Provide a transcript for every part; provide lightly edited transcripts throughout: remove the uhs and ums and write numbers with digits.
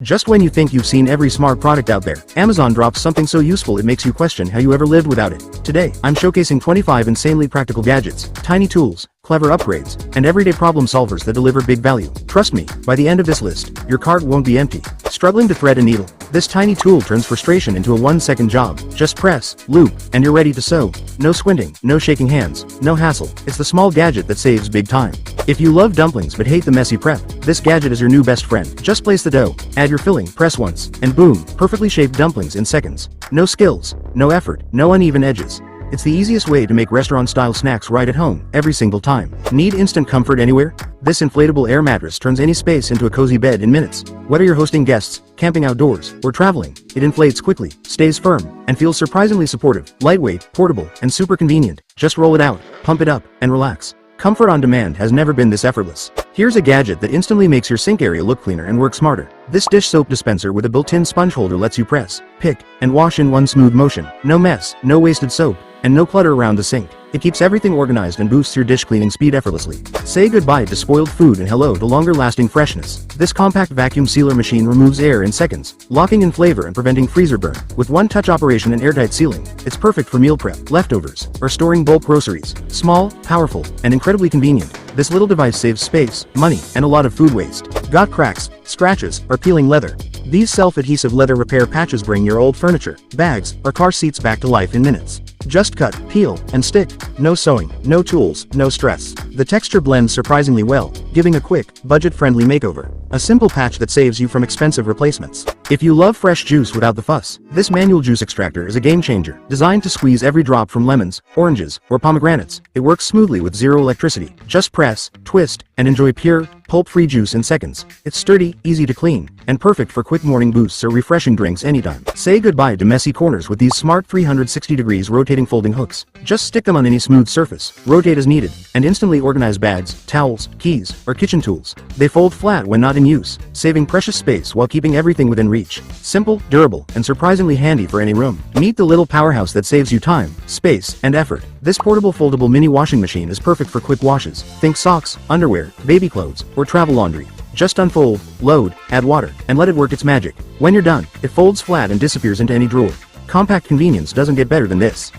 Just when you think you've seen every smart product out there, Amazon drops something so useful it makes you question how you ever lived without it. Today, I'm showcasing 25 insanely practical gadgets, tiny tools, clever upgrades, and everyday problem solvers that deliver big value. Trust me, by the end of this list, your cart won't be empty. Struggling to thread a needle? This tiny tool turns frustration into a 1-second job. Just press, loop, and you're ready to sew. No squinting, no shaking hands, no hassle. It's the small gadget that saves big time. If you love dumplings but hate the messy prep, this gadget is your new best friend. Just place the dough, add your filling, press once, and boom, perfectly shaped dumplings in seconds. No skills, no effort, no uneven edges. It's the easiest way to make restaurant-style snacks right at home, every single time. Need instant comfort anywhere? This inflatable air mattress turns any space into a cozy bed in minutes. Whether you're hosting guests, camping outdoors, or traveling, it inflates quickly, stays firm, and feels surprisingly supportive. Lightweight, portable, and super convenient. Just roll it out, pump it up, and relax. Comfort on demand has never been this effortless. Here's a gadget that instantly makes your sink area look cleaner and work smarter. This dish soap dispenser with a built-in sponge holder lets you press, pick, and wash in one smooth motion. No mess, no wasted soap, and no clutter around the sink. It keeps everything organized and boosts your dish cleaning speed effortlessly. Say goodbye to spoiled food and hello to longer-lasting freshness. This compact vacuum sealer machine removes air in seconds, locking in flavor and preventing freezer burn. With one-touch operation and airtight sealing, it's perfect for meal prep, leftovers, or storing bulk groceries. Small, powerful, and incredibly convenient, this little device saves space, money, and a lot of food waste. Got cracks, scratches, or peeling leather? These self-adhesive leather repair patches bring your old furniture, bags, or car seats back to life in minutes. Just cut, peel, and stick. No sewing, no tools, no stress. The texture blends surprisingly well, giving a quick, budget-friendly makeover. A simple patch that saves you from expensive replacements. If you love fresh juice without the fuss, this manual juice extractor is a game changer. Designed to squeeze every drop from lemons, oranges, or pomegranates, it works smoothly with zero electricity. Just press, twist, and enjoy pure, pulp-free juice in seconds. It's sturdy, easy to clean, and perfect for quick morning boosts or refreshing drinks anytime. Say goodbye to messy corners with these smart 360 degrees rotating folding hooks. Just stick them on any smooth surface, rotate as needed, and instantly organize bags, towels, keys, or kitchen tools. They fold flat when not in use, saving precious space while keeping everything within reach. Simple, durable, and surprisingly handy for any room. Meet the little powerhouse that saves you time, space, and effort. This portable foldable mini washing machine is perfect for quick washes. Think socks, underwear, baby clothes, or travel laundry. Just unfold, load, add water, and let it work its magic. When you're done, it folds flat and disappears into any drawer. Compact convenience doesn't get better than this.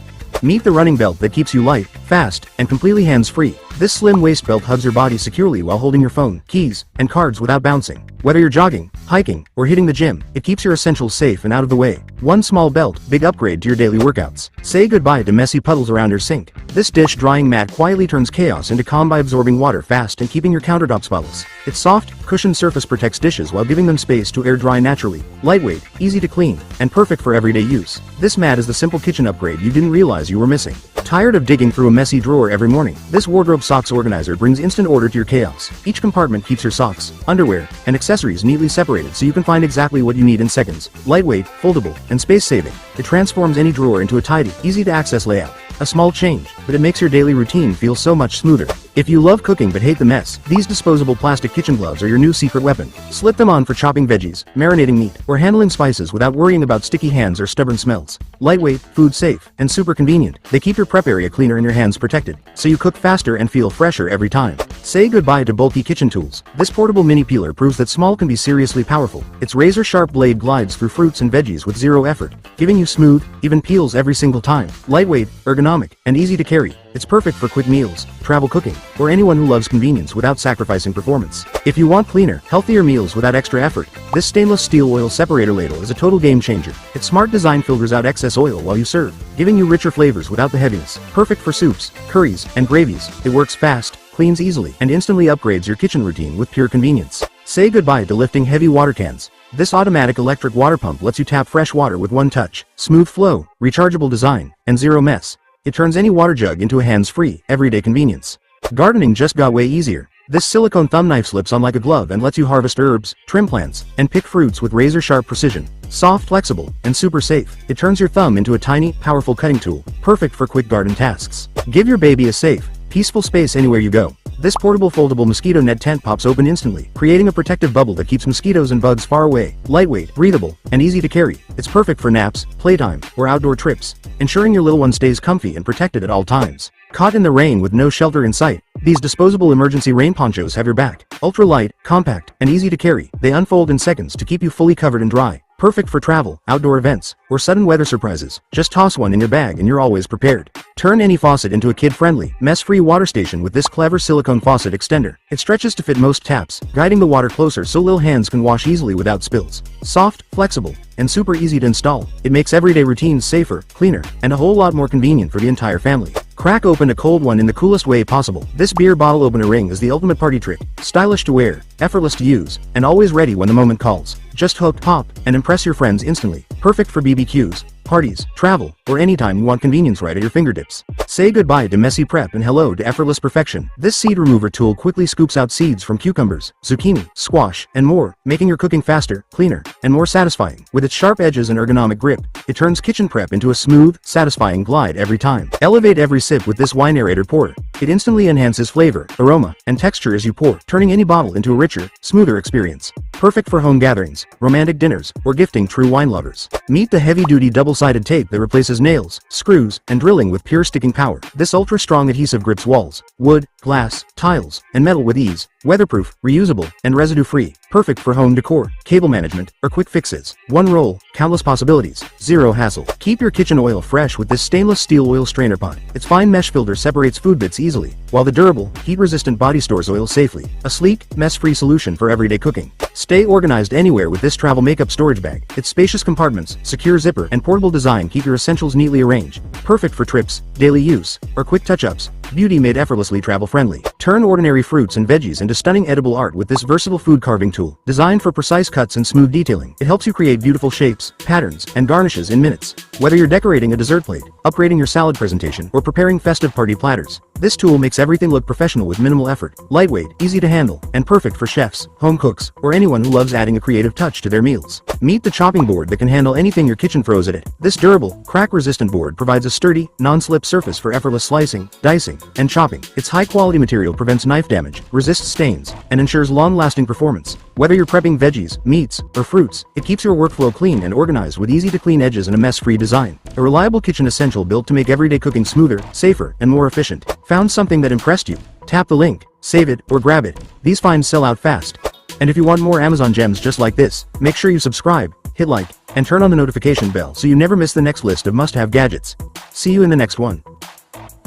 Meet the running belt that keeps you light, fast, and completely hands-free. This slim waist belt hugs your body securely while holding your phone, keys, and cards without bouncing. Whether you're jogging, hiking, or hitting the gym, it keeps your essentials safe and out of the way. One small belt, big upgrade to your daily workouts. Say goodbye to messy puddles around your sink. This dish drying mat quietly turns chaos into calm by absorbing water fast and keeping your countertop spotless. Its soft, cushioned surface protects dishes while giving them space to air dry naturally. Lightweight, easy to clean, and perfect for everyday use. This mat is the simple kitchen upgrade you didn't realize you were missing. Tired of digging through a messy drawer every morning? This wardrobe socks organizer brings instant order to your chaos. Each compartment keeps your socks, underwear, and accessories neatly separated so you can find exactly what you need in seconds. Lightweight, foldable, and space-saving, it transforms any drawer into a tidy, easy-to-access layout. A small change, but it makes your daily routine feel so much smoother. If you love cooking but hate the mess, these disposable plastic kitchen gloves are your new secret weapon. Slip them on for chopping veggies, marinating meat, or handling spices without worrying about sticky hands or stubborn smells. Lightweight, food safe, and super convenient, they keep your prep area cleaner and your hands protected, so you cook faster and feel fresher every time. Say goodbye to bulky kitchen tools. This portable mini peeler proves that small can be seriously powerful. Its razor-sharp blade glides through fruits and veggies with zero effort, giving you smooth, even peels every single time. Lightweight, ergonomic, and easy to carry, it's perfect for quick meals, travel cooking, or anyone who loves convenience without sacrificing performance. If you want cleaner, healthier meals without extra effort, this stainless steel oil separator ladle is a total game changer. Its smart design filters out excess oil while you serve, giving you richer flavors without the heaviness. Perfect for soups, curries, and gravies. It works fast, cleans easily, and instantly upgrades your kitchen routine with pure convenience. Say goodbye to lifting heavy water cans. This automatic electric water pump lets you tap fresh water with one touch. Smooth flow, rechargeable design, and zero mess. It turns any water jug into a hands-free, everyday convenience. Gardening just got way easier. This silicone thumb knife slips on like a glove and lets you harvest herbs, trim plants, and pick fruits with razor-sharp precision. Soft, flexible, and super safe, it turns your thumb into a tiny, powerful cutting tool, perfect for quick garden tasks. Give your baby a safe, peaceful space anywhere you go. This portable foldable mosquito net tent pops open instantly, creating a protective bubble that keeps mosquitoes and bugs far away. Lightweight, breathable, and easy to carry, it's perfect for naps, playtime, or outdoor trips, ensuring your little one stays comfy and protected at all times. Caught in the rain with no shelter in sight, these disposable emergency rain ponchos have your back. Ultra light, compact, and easy to carry, they unfold in seconds to keep you fully covered and dry. Perfect for travel, outdoor events, or sudden weather surprises. Just toss one in your bag and you're always prepared. Turn any faucet into a kid-friendly, mess-free water station with this clever silicone faucet extender. It stretches to fit most taps, guiding the water closer so little hands can wash easily without spills. Soft, flexible, and super easy to install, it makes everyday routines safer, cleaner, and a whole lot more convenient for the entire family. Crack open a cold one in the coolest way possible. This beer bottle opener ring is the ultimate party trick. Stylish to wear, effortless to use, and always ready when the moment calls. Just hook, pop, and impress your friends instantly. Perfect for BBQs, parties, travel, or anytime you want convenience right at your fingertips. Say goodbye to messy prep and hello to effortless perfection. This seed remover tool quickly scoops out seeds from cucumbers, zucchini, squash, and more, making your cooking faster, cleaner, and more satisfying. With its sharp edges and ergonomic grip, it turns kitchen prep into a smooth, satisfying glide every time. Elevate every sip with this wine aerator pourer. It instantly enhances flavor, aroma, and texture as you pour, turning any bottle into a richer, smoother experience. Perfect for home gatherings, romantic dinners, or gifting true wine lovers. Meet the heavy-duty double-sided tape that replaces nails, screws, and drilling with pure sticking power. This ultra-strong adhesive grips walls, wood, glass, tiles, and metal with ease. Weatherproof, reusable, and residue-free. Perfect for home decor, cable management, or quick fixes. One roll, countless possibilities, zero hassle. Keep your kitchen oil fresh with this stainless steel oil strainer pot. Its fine mesh filter separates food bits easily, while the durable, heat-resistant body stores oil safely. A sleek, mess-free solution for everyday cooking. Stay organized anywhere with this travel makeup storage bag. Its spacious compartments, secure zipper, and portable design keep your essentials neatly arranged. Perfect for trips, daily use, or quick touch-ups. Beauty made effortlessly travel-friendly. Turn ordinary fruits and veggies into stunning edible art with this versatile food carving tool. Designed for precise cuts and smooth detailing, it helps you create beautiful shapes, patterns, and garnishes in minutes. Whether you're decorating a dessert plate, upgrading your salad presentation, or preparing festive party platters, this tool makes everything look professional with minimal effort. Lightweight, easy to handle, and perfect for chefs, home cooks, or anyone who loves adding a creative touch to their meals. Meet the chopping board that can handle anything your kitchen throws at it. This durable, crack-resistant board provides a sturdy, non-slip surface for effortless slicing, dicing, and chopping. Its high-quality material prevents knife damage, resists stains, and ensures long-lasting performance. Whether you're prepping veggies, meats, or fruits, it keeps your workflow clean and organized with easy-to-clean edges and a mess-free design. A reliable kitchen essential built to make everyday cooking smoother, safer, and more efficient. Found something that impressed you? Tap the link, save it, or grab it. These finds sell out fast. And if you want more Amazon gems just like this, make sure you subscribe, hit like, and turn on the notification bell so you never miss the next list of must-have gadgets. See you in the next one.